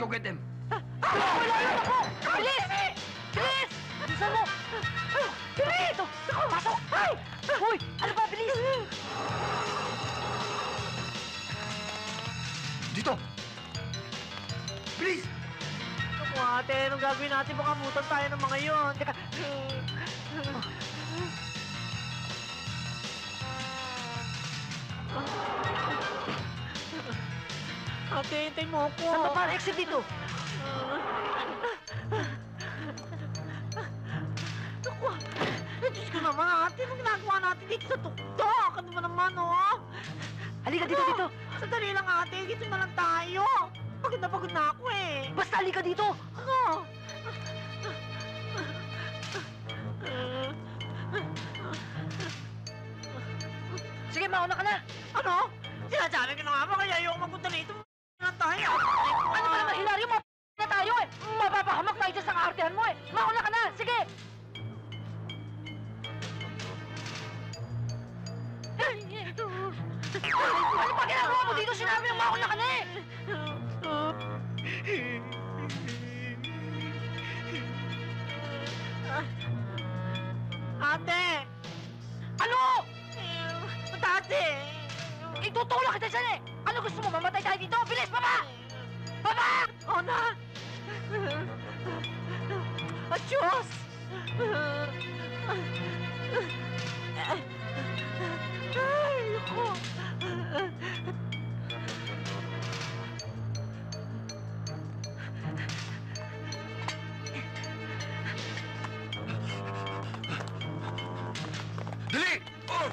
go get them. Wala yun ako! Bilis! Bilis! Bilisan mo! Bilis! Ito! Pasok! Ay! Hoy! Ano ba? Bilis! Dito! Bilis! Naku ate, anong gagawin natin? Baka mutan tayo ng mga yun. Teka. Ate, hintay mo ako. Saan ba para exit dito? Naku, Diyos ko naman ate, anong ginagawa natin dito sa tuktok? Ano ba naman, oh? Halika dito, dito. Sandali lang ate, dito na lang tayo. Pagod na ako eh. Basta halika dito. Sige, mauna ka na. Ano? Sinasabi ko na nga ba, kaya ayoko magpunta rito. Lang tayo. Ano ba naman, Hilario? Na tayo eh. Mapapahamak tayo dyan sa kaartehan mo eh. Mauna ka na. Sige. Ano ba ginagawa mo dito? Sinabi yung mauna ka na eh. Ate! Ano? Ate! Itutulak kita dyan eh! Ano gusto mo? Mamatay tayo dito? Bilis! Baba! Baba! O na! At Diyos! Ay, ako! Dali! Oh!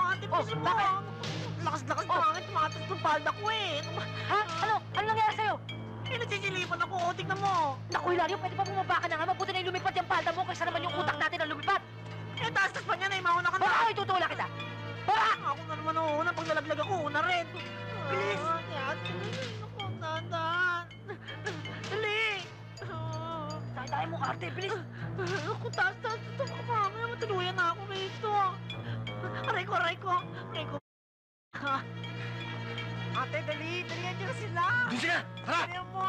Ate, please mo! Lakas-lakas mo akin, tumatas ng palda ko eh! Ha? Ano? Ano nangyari sa'yo? Eh, nagsisilipan ako, o, tignan mo! Naku, Hilario, pwede pa bumaba ka na nga, mabuti na yung lumipad yung palda mo kaysa naman yung utak natin ang lumipad! Eh, taas-tas pa niyan eh, mauna ka na! Baka itutula kita! Baka! Ako na naman una, pag nalaglag ako, una rin! Bilis! Ate, naku, dahan-dahan! Dali! Tayo mo, ate, bilis! Ako, taas-taas ito, mamaya matuluyan na ako rito! Aray ko! Aray ko! Ate, dali! Dalihan niyo sila! Doon sila! Tara! Dalihan mo!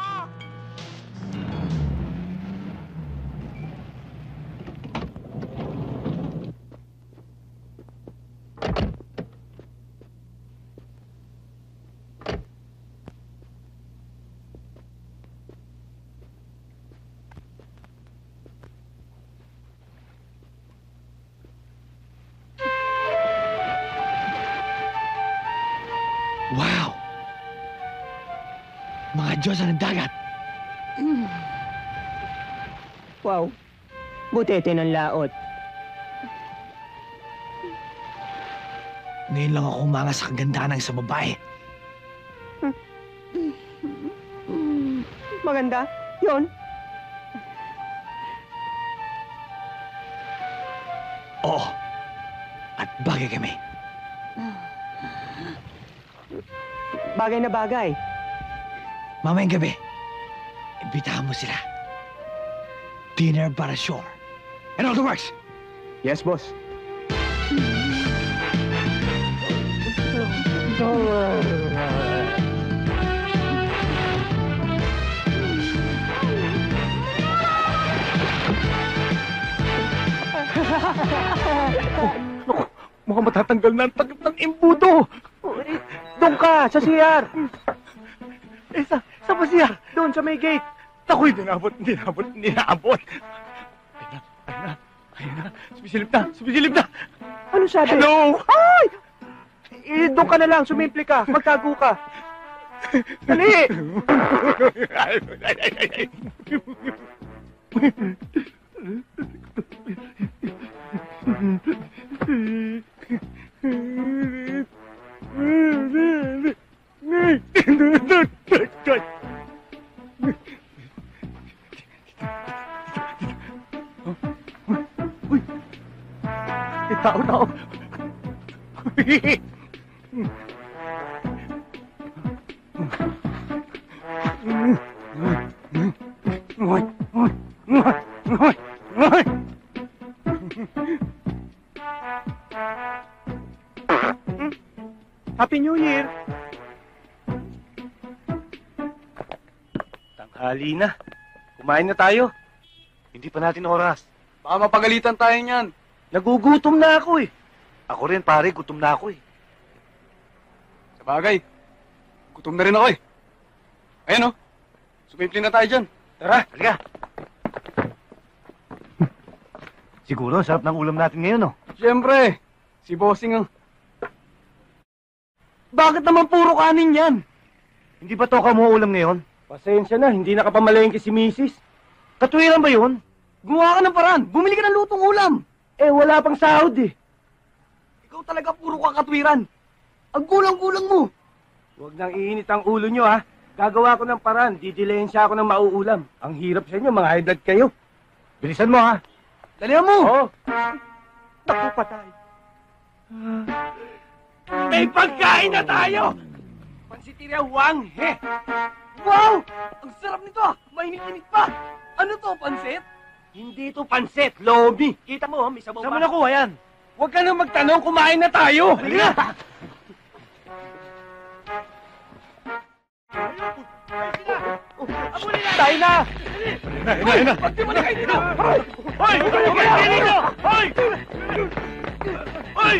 Wow! Mga Diyos ng dagat! Wow, butete ng laot. Ngayon lang ako umangas sa kagandahan ng isang babae. Maganda, yon. Oo. At bagay kami. Bagay na bagay. Mamayang gabi, imbitahan mo sila. Dinner para shore. And all the works! Yes, boss. Mukhang matatanggal na ang takip ng imbuto! Doon ka, sa CR. Eh, sa ba siya? Doon, sa may gate. Ako'y dinabot. Ayun na. Sumisilip na. Ano sabi? Hello! Ay! Doon ka na lang, sumimple ka. Magtago ka. Dali! Tao. Happy New Year! Alina, kumain na tayo. Hindi pa natin oras. Baka mapagalitan tayo niyan. Nagugutom na ako eh. Ako rin pare, gutom na ako eh. Sa bagay, gutom na rin ako eh. Ayan oh, sumimple na tayo dyan. Tara, halika. Siguro, ang sarap ng ulam natin ngayon, no? Siyempre, si Bossing ang... Bakit naman puro kanin yan? Hindi ba to ka mo ulam ngayon? Pasensya na, hindi nakapamalengke si Mrs. Katuwiran ba yun? Gumawa ka ng paraan, bumili ka ng lutong ulam. Eh, wala pang sahod eh. Ikaw talaga puro kakatwiran. Ang gulang-gulang mo. Huwag nang iinit ang ulo nyo ha. Gagawa ko ng paraan, didilayin siya ako ng mauulam. Ang hirap sa inyo, mga high blood kayo. Bilisan mo, ha? Dalihan mo! Oo. Naku, patay. May pagkain na tayo! Pansitiria Wang He! Wow! Ang sarap nito ah! Mainit-init pa! Ano to, pansit? Hindi to pansit, lomi. Kita mo, may sabaw Saan mo nakuha yan? Huwag ka nang magtanong, kumain na tayo! Halika! Tayo na! Ayun na! Pagdi mo na kayo dito! Hoy! Huwag kayo dito! Hoy! Hoy!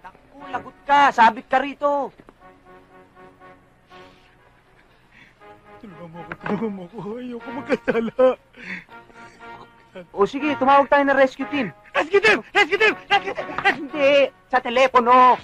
Naku, lagot ka! Sabit ka rito! Tulungan mo ako. Ayoko magkasala. O sige, tumawag tayo ng rescue team. Rescue team! Rescue team! Rescue team! Hindi, sa telepono.